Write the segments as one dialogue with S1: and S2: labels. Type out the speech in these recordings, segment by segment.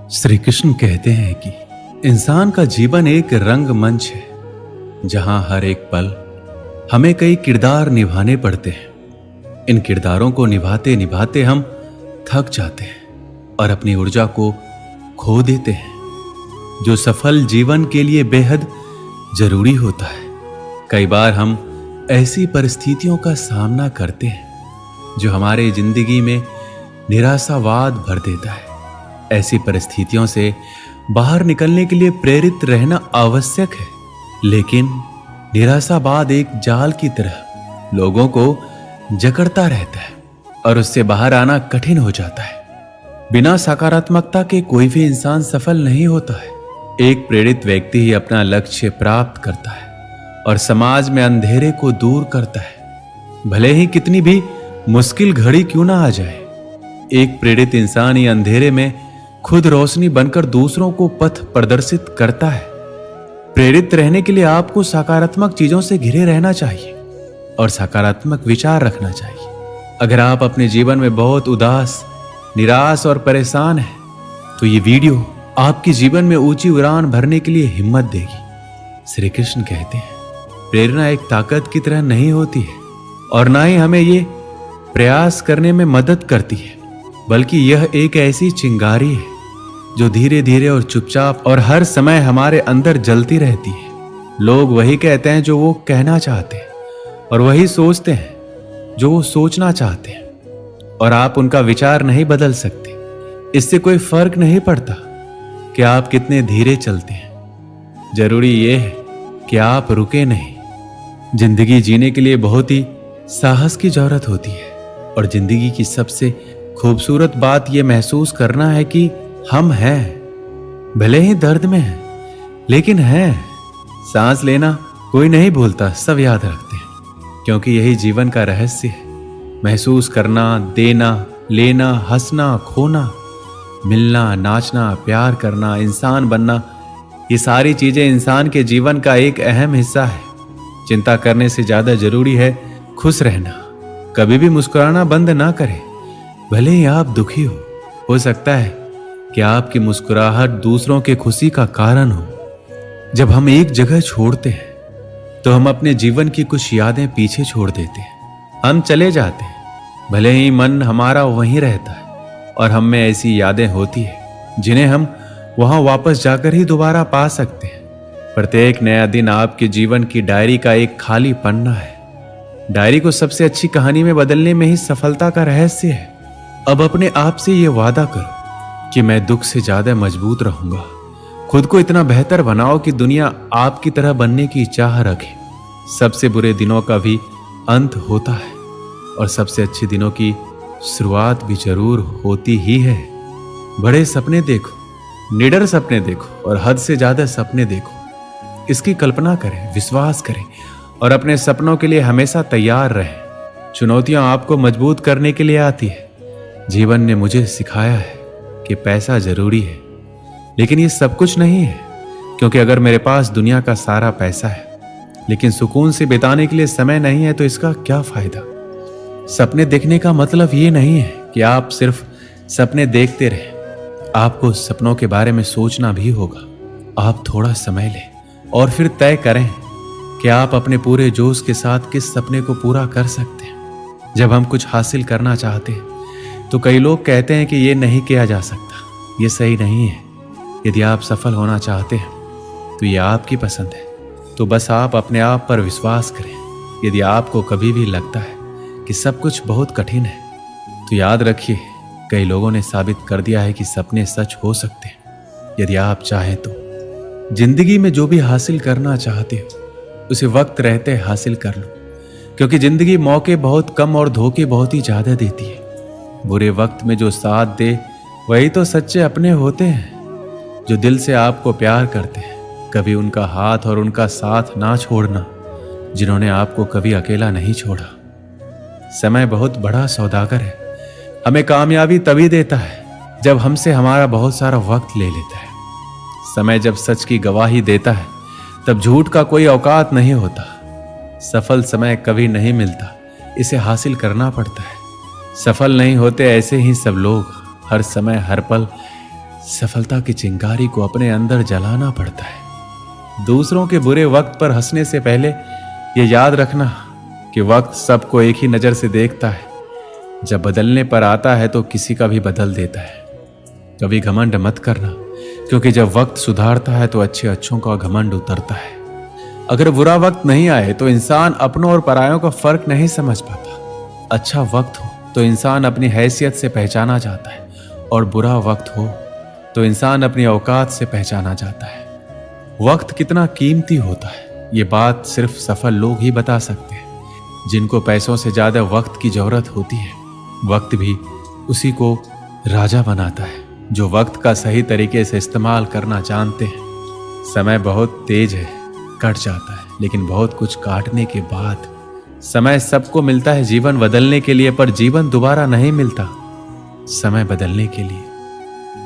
S1: श्री कृष्ण कहते हैं कि इंसान का जीवन एक रंगमंच है, जहां हर एक पल हमें कई किरदार निभाने पड़ते हैं। इन किरदारों को निभाते निभाते हम थक जाते हैं और अपनी ऊर्जा को खो देते हैं, जो सफल जीवन के लिए बेहद जरूरी होता है। कई बार हम ऐसी परिस्थितियों का सामना करते हैं जो हमारे जिंदगी में निराशावाद भर देता है। ऐसी परिस्थितियों से बाहर निकलने के लिए प्रेरित रहना आवश्यक है, लेकिन निराशावाद एक जाल की तरह लोगों को जकड़ता रहता है और उससे बाहर आना कठिन हो जाता है। बिना सकारात्मकता के कोई भी इंसान सफल नहीं होता है। एक प्रेरित व्यक्ति ही अपना लक्ष्य प्राप्त करता है और समाज में अंधेरे को दूर करता है, भले ही कितनी भी मुश्किल घड़ी क्यों ना आ जाए। एक प्रेरित इंसान ही अंधेरे में खुद रोशनी बनकर दूसरों को पथ प्रदर्शित करता है। प्रेरित रहने के लिए आपको सकारात्मक चीजों से घिरे रहना चाहिए और सकारात्मक विचार रखना चाहिए। अगर आप अपने जीवन में बहुत उदास, निराश और परेशान हैं, तो ये वीडियो आपके जीवन में ऊंची उड़ान भरने के लिए हिम्मत देगी। श्री कृष्ण कहते हैं, प्रेरणा एक ताकत की तरह नहीं होती है और ना ही हमें ये प्रयास करने में मदद करती है, बल्कि यह एक ऐसी चिंगारी है जो धीरे धीरे और चुपचाप और हर समय हमारे अंदर जलती रहती है। लोग वही कहते हैं जो वो कहना चाहते हैं और वही सोचते हैं जो वो सोचना चाहते हैं, और आप उनका विचार नहीं बदल सकते। इससे कोई फर्क नहीं पड़ता कि आप कितने धीरे चलते हैं, जरूरी ये है कि आप रुके नहीं। जिंदगी जीने के लिए बहुत ही साहस की जरूरत होती है और जिंदगी की सबसे खूबसूरत बात यह महसूस करना है कि हम हैं, भले ही दर्द में हैं, लेकिन हैं। सांस लेना कोई नहीं भूलता, सब याद रखते हैं, क्योंकि यही जीवन का रहस्य है। महसूस करना, देना, लेना, हंसना, खोना, मिलना, नाचना, प्यार करना, इंसान बनना, ये सारी चीजें इंसान के जीवन का एक अहम हिस्सा है। चिंता करने से ज्यादा जरूरी है खुश रहना। कभी भी मुस्कुराना बंद ना करें, भले ही आप दुखी हो सकता है कि आपकी मुस्कुराहट दूसरों के खुशी का कारण हो। जब हम एक जगह छोड़ते हैं तो हम अपने जीवन की कुछ यादें पीछे छोड़ देते हैं। हम चले जाते हैं, भले ही मन हमारा वहीं रहता है और हम में ऐसी यादें होती है जिन्हें हम वहां वापस जाकर ही दोबारा पा सकते हैं। प्रत्येक नया दिन आपके जीवन की डायरी का एक खाली पन्ना है। डायरी को सबसे अच्छी कहानी में बदलने में ही सफलता का रहस्य है। अब अपने आप से यह वादा करो कि मैं दुख से ज्यादा मजबूत रहूंगा। खुद को इतना बेहतर बनाओ कि दुनिया आपकी तरह बनने की चाह रखे। सबसे बुरे दिनों का भी अंत होता है और सबसे अच्छे दिनों की शुरुआत भी जरूर होती ही है। बड़े सपने देखो, निडर सपने देखो और हद से ज्यादा सपने देखो। इसकी कल्पना करें, विश्वास करें और अपने सपनों के लिए हमेशा तैयार रहें। चुनौतियां आपको मजबूत करने के लिए आती है। जीवन ने मुझे सिखाया है कि पैसा जरूरी है, लेकिन ये सब कुछ नहीं है, क्योंकि अगर मेरे पास दुनिया का सारा पैसा है लेकिन सुकून से बिताने के लिए समय नहीं है, तो इसका क्या फायदा। सपने देखने का मतलब ये नहीं है कि आप सिर्फ सपने देखते रहें। आपको सपनों के बारे में सोचना भी होगा। आप थोड़ा समय लें और फिर तय करें कि आप अपने पूरे जोश के साथ किस सपने को पूरा कर सकते हैं। जब हम कुछ हासिल करना चाहते हैं तो कई लोग कहते हैं कि ये नहीं किया जा सकता, ये सही नहीं है। यदि आप सफल होना चाहते हैं तो ये आपकी पसंद है, तो बस आप अपने आप पर विश्वास करें। यदि आपको कभी भी लगता है कि सब कुछ बहुत कठिन है, तो याद रखिए, कई लोगों ने साबित कर दिया है कि सपने सच हो सकते हैं। यदि आप चाहें तो जिंदगी में जो भी हासिल करना चाहते हो उसे वक्त रहते हासिल कर लो, क्योंकि जिंदगी मौके बहुत कम और धोखे बहुत ही ज्यादा देती है। बुरे वक्त में जो साथ दे वही तो सच्चे अपने होते हैं, जो दिल से आपको प्यार करते हैं। कभी उनका हाथ और उनका साथ ना छोड़ना जिन्होंने आपको कभी अकेला नहीं छोड़ा। समय बहुत बड़ा सौदागर है। हमें कामयाबी तभी देता है जब हमसे हमारा बहुत सारा वक्त ले लेता है। समय जब सच की गवाही देता है तब झूठ का कोई औकात नहीं होता। सफल समय कभी नहीं मिलता, इसे हासिल करना पड़ता है। सफल नहीं होते ऐसे ही सब लोग, हर समय हर पल सफलता की चिंगारी को अपने अंदर जलाना पड़ता है। दूसरों के बुरे वक्त पर हंसने से पहले ये याद रखना कि वक्त सबको एक ही नजर से देखता है। जब बदलने पर आता है तो किसी का भी बदल देता है। कभी घमंड मत करना, क्योंकि जब वक्त सुधारता है तो अच्छों का घमंड उतरता है। अगर बुरा वक्त नहीं आए तो इंसान अपनों और परायों का फर्क नहीं समझ पाता। अच्छा वक्त हो तो इंसान अपनी हैसियत से पहचाना जाता है, और बुरा वक्त हो तो इंसान अपनी औकात से पहचाना जाता है। वक्त कितना कीमती होता है ये बात सिर्फ सफल लोग ही बता सकते हैं। जिनको पैसों से ज्यादा वक्त की जरूरत होती है, वक्त भी उसी को राजा बनाता है जो वक्त का सही तरीके से इस्तेमाल करना जानते हैं। समय बहुत तेज है, कट जाता है, लेकिन बहुत कुछ काटने के बाद समय सबको मिलता है जीवन बदलने के लिए, पर जीवन दोबारा नहीं मिलता समय बदलने के लिए।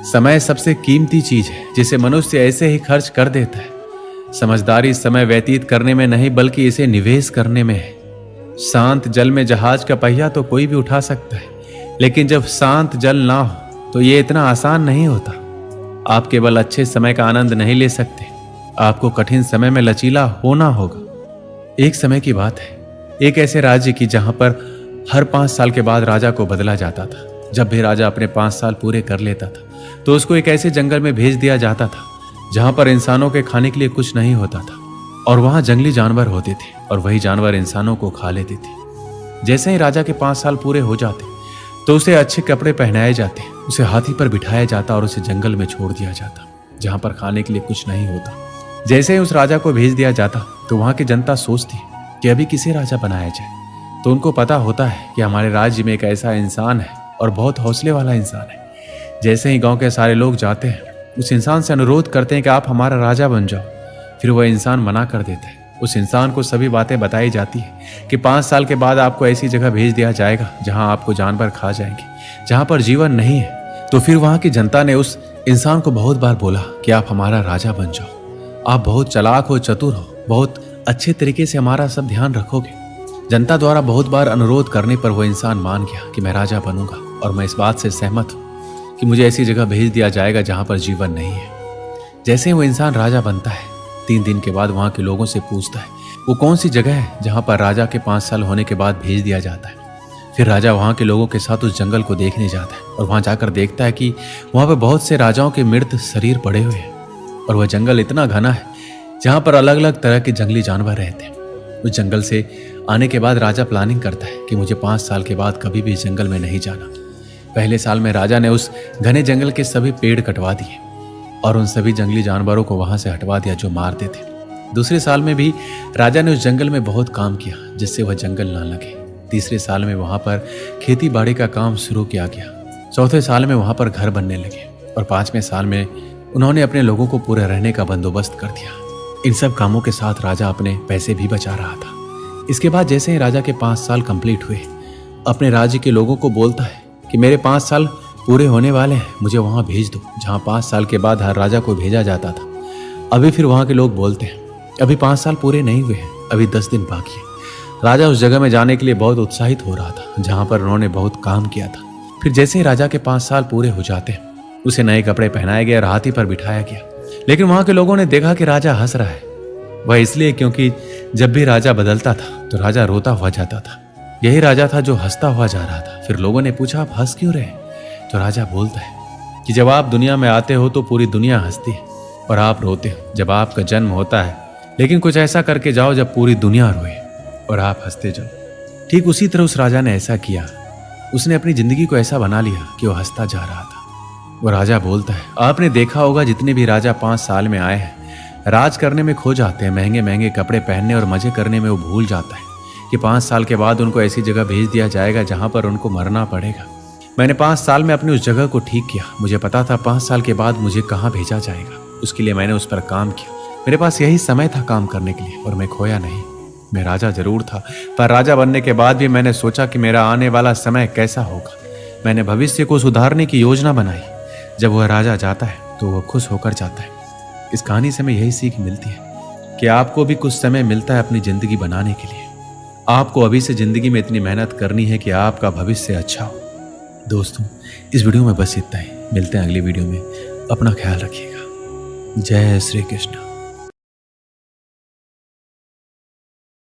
S1: समय सबसे कीमती चीज है जिसे मनुष्य ऐसे ही खर्च कर देता है। समझदारी समय व्यतीत करने में नहीं बल्कि इसे निवेश करने में है। शांत जल में जहाज का पहिया तो कोई भी उठा सकता है, लेकिन जब शांत जल ना हो तो ये इतना आसान नहीं होता। आप केवल अच्छे समय का आनंद नहीं ले सकते, आपको कठिन समय में लचीला होना होगा। एक समय की बात है, एक ऐसे राज्य की जहां पर हर 5 साल के बाद राजा को बदला जाता था। जब भी राजा अपने 5 साल पूरे कर लेता था तो उसको एक ऐसे जंगल में भेज दिया जाता था जहां पर इंसानों के खाने के लिए कुछ नहीं होता था, और वहां जंगली जानवर होते थे और वही जानवर इंसानों को खा लेते थे। जैसे ही राजा के 5 साल पूरे हो जाते तो उसे अच्छे कपड़े पहनाए जाते, उसे हाथी पर बिठाया जाता और उसे जंगल में छोड़ दिया जाता जहां पर खाने के लिए कुछ नहीं होता। जैसे ही उस राजा को भेज दिया जाता तो वहां की जनता सोचती कि अभी किसे राजा बनाया जाए। तो उनको पता होता है कि हमारे राज्य में एक ऐसा इंसान है और बहुत हौसले वाला इंसान है। जैसे ही गांव के सारे लोग जाते हैं, उस इंसान से अनुरोध करते हैं कि आप हमारा राजा बन जाओ। फिर वह इंसान मना कर देता है। उस इंसान को सभी बातें बताई जाती है कि 5 साल के बाद आपको ऐसी जगह भेज दिया जाएगा जहां आपको जानवर खा जाएंगे, जहां पर जीवन नहीं है। तो फिर वहां की जनता ने उस इंसान को बहुत बार बोला कि आप हमारा राजा बन जाओ, आप बहुत चालाक हो, चतुर हो, बहुत अच्छे तरीके से हमारा सब ध्यान रखोगे। जनता द्वारा बहुत बार अनुरोध करने पर वह इंसान मान गया कि मैं राजा बनूंगा, और मैं इस बात से सहमत हूं कि मुझे ऐसी जगह भेज दिया जाएगा जहां पर जीवन नहीं है। जैसे ही वो इंसान राजा बनता है, 3 दिन के बाद वहां के लोगों से पूछता है वो कौन सी जगह है जहां पर राजा के 5 साल होने के बाद भेज दिया जाता है। फिर राजा वहां के लोगों के साथ उस जंगल को देखने जाता है और वहां जाकर देखता है कि वहां पर बहुत से राजाओं के मृत शरीर पड़े हुए हैं, और वह जंगल इतना घना है जहां पर अलग अलग तरह के जंगली जानवर रहते हैं। उस जंगल से आने के बाद राजा प्लानिंग करता है कि मुझे 5 साल के बाद कभी भी इस जंगल में नहीं जाना। पहले साल में राजा ने उस घने जंगल के सभी पेड़ कटवा दिए और उन सभी जंगली जानवरों को वहां से हटवा दिया जो मारते थे। दूसरे साल में भी राजा ने उस जंगल में बहुत काम किया जिससे वह जंगल ना लगे। तीसरे साल में वहां पर खेती बाड़ी का काम शुरू किया गया। चौथे साल में वहां पर घर बनने लगे, और 5वें साल में उन्होंने अपने लोगों को पूरे रहने का बंदोबस्त कर दिया। इन सब कामों के साथ राजा अपने पैसे भी बचा रहा था। इसके बाद जैसे ही राजा के 5 साल कंप्लीट हुए, अपने राज्य के लोगों को बोलता है कि मेरे 5 साल पूरे होने वाले हैं, मुझे वहां भेज दो जहां 5 साल के बाद हर राजा को भेजा जाता था। अभी फिर वहां के लोग बोलते हैं अभी 5 साल पूरे नहीं हुए हैं, अभी 10 दिन बाकी है। राजा उस जगह में जाने के लिए बहुत उत्साहित हो रहा था जहां पर उन्होंने बहुत काम किया था। फिर जैसे ही राजा के 5 साल पूरे हो जाते हैं, उसे नए कपड़े पहनाए गए और हाथी पर बिठाया गया। लेकिन वहां के लोगों ने देखा कि राजा हंस रहा है। वह इसलिए क्योंकि जब भी राजा बदलता था तो राजा रोता हुआ जाता था। यही राजा था जो हंसता हुआ जा रहा था। फिर लोगों ने पूछा आप हंस क्यों रहे? तो राजा बोलता है कि जब आप दुनिया में आते हो तो पूरी दुनिया हंसती है और आप रोते हो जब आपका जन्म होता है, लेकिन कुछ ऐसा करके जाओ जब पूरी दुनिया रोए और आप हंसते जाओ। ठीक उसी तरह उस राजा ने ऐसा किया। उसने अपनी जिंदगी को ऐसा बना लिया कि वो हंसता जा रहा था। वो राजा बोलता है आपने देखा होगा जितने भी राजा 5 साल में आए हैं, राज करने में खो जाते हैं, महंगे महंगे कपड़े पहनने और मजे करने में वो भूल जाता है कि 5 साल के बाद उनको ऐसी जगह भेज दिया जाएगा जहां पर उनको मरना पड़ेगा। मैंने 5 साल में अपनी उस जगह को ठीक किया। मुझे पता था 5 साल के बाद मुझे कहाँ भेजा जाएगा, उसके लिए मैंने उस पर काम किया। मेरे पास यही समय था काम करने के लिए और मैं खोया नहीं। मैं राजा जरूर था, पर राजा बनने के बाद भी मैंने सोचा कि मेरा आने वाला समय कैसा होगा। मैंने भविष्य को सुधारने की योजना बनाई। जब वह राजा जाता है तो वह खुश होकर जाता है। इस कहानी से हमें यही सीख मिलती है कि आपको भी कुछ समय मिलता है अपनी जिंदगी बनाने के लिए। आपको अभी से जिंदगी में इतनी मेहनत करनी है कि आपका भविष्य अच्छा हो। दोस्तों, इस वीडियो में बस इतना ही। मिलते हैं अगली वीडियो में। अपना ख्याल रखिएगा। जय श्री कृष्ण।